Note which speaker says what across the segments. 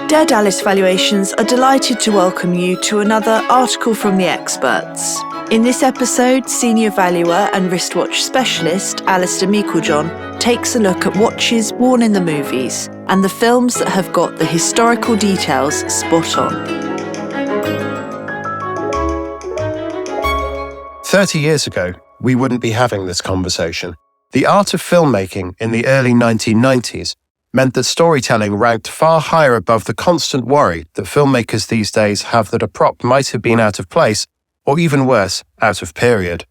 Speaker 1: Dallas Valuations are delighted to welcome you to another article from the experts. In this episode, senior valuer and wristwatch specialist Alastair Meiklejon takes a look at watches worn in the movies and the films that have got the historical details spot on.
Speaker 2: 30 years ago, we wouldn't be having this conversation. The art of filmmaking in the early 1990s meant that storytelling ranked far higher above the constant worry that filmmakers these days have that a prop might have been out of place, or even worse, out of period.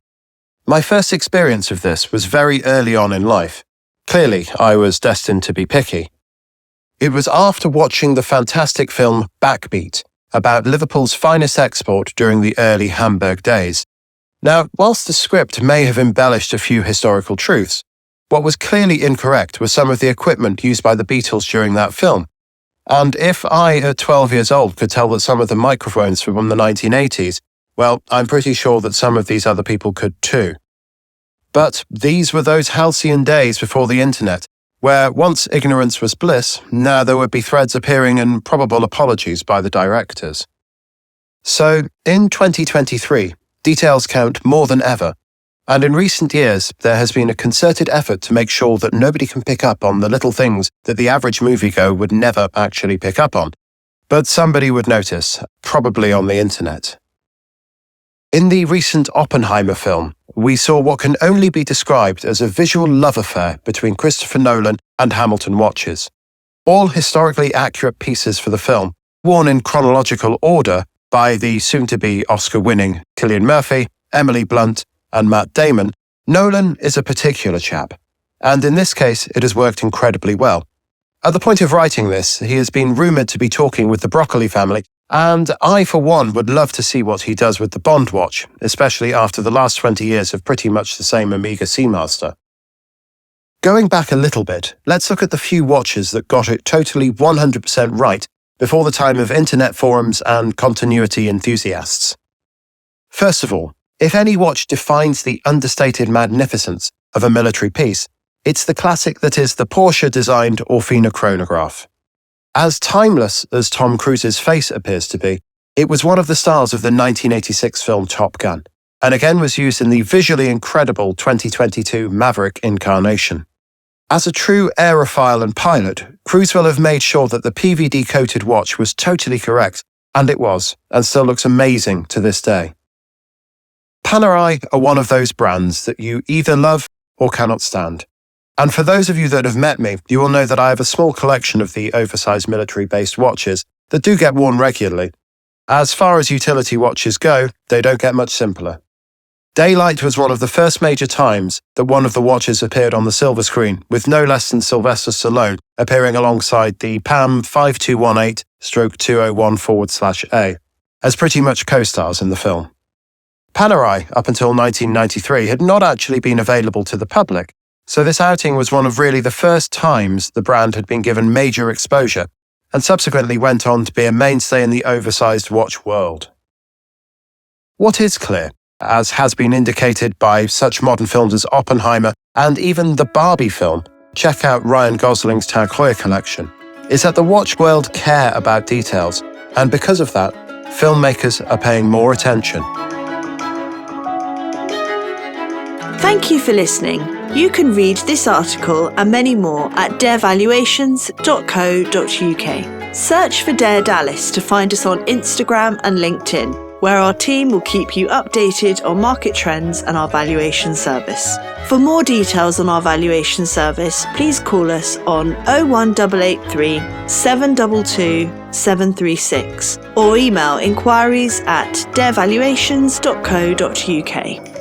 Speaker 2: My first experience of this was very early on in life. Clearly, I was destined to be picky. It was after watching the fantastic film Backbeat, about Liverpool's finest export during the early Hamburg days. Now, whilst the script may have embellished a few historical truths, what was clearly incorrect was some of the equipment used by the Beatles during that film. And if I, at 12 years old, could tell that some of the microphones were from the 1980s, well, I'm pretty sure that some of these other people could too. But these were those halcyon days before the internet, where once ignorance was bliss, now there would be threads appearing and probable apologies by the directors. So, in 2023, details count more than ever. And in recent years, there has been a concerted effort to make sure that nobody can pick up on the little things that the average moviegoer would never actually pick up on. But somebody would notice, probably on the internet. In the recent Oppenheimer film, we saw what can only be described as a visual love affair between Christopher Nolan and Hamilton watches. All historically accurate pieces for the film, worn in chronological order by the soon-to-be Oscar-winning Cillian Murphy, Emily Blunt, and Matt Damon, Nolan is a particular chap, and in this case it has worked incredibly well. At the point of writing this, he has been rumoured to be talking with the Broccoli family, and I for one would love to see what he does with the Bond watch, especially after the last 20 years of pretty much the same Omega Seamaster. Going back a little bit, let's look at the few watches that got it totally 100% right before the time of internet forums and continuity enthusiasts. First of all, if any watch defines the understated magnificence of a military piece, it's the classic that is the Porsche-designed Orfina chronograph. As timeless as Tom Cruise's face appears to be, it was one of the stars of the 1986 film Top Gun, and again was used in the visually incredible 2022 Maverick incarnation. As a true aerophile and pilot, Cruise will have made sure that the PVD-coated watch was totally correct, and it was, and still looks amazing to this day. Panerai are one of those brands that you either love or cannot stand. And for those of you that have met me, you will know that I have a small collection of the oversized military-based watches that do get worn regularly. As far as utility watches go, they don't get much simpler. Daylight was one of the first major times that one of the watches appeared on the silver screen, with no less than Sylvester Stallone appearing alongside the PAM 5218/2014/A, as pretty much co-stars in the film. Panerai, up until 1993, had not actually been available to the public, so this outing was one of really the first times the brand had been given major exposure, and subsequently went on to be a mainstay in the oversized watch world. What is clear, as has been indicated by such modern films as Oppenheimer and even the Barbie film, check out Ryan Gosling's Tag Heuer collection, is that the watch world care about details, and because of that, filmmakers are paying more attention.
Speaker 1: Thank you for listening. You can read this article and many more at darevaluations.co.uk. Search for Dare Dallas to find us on Instagram and LinkedIn, where our team will keep you updated on market trends and our valuation service. For more details on our valuation service, please call us on 01883 722 736 or email inquiries@darevaluations.co.uk.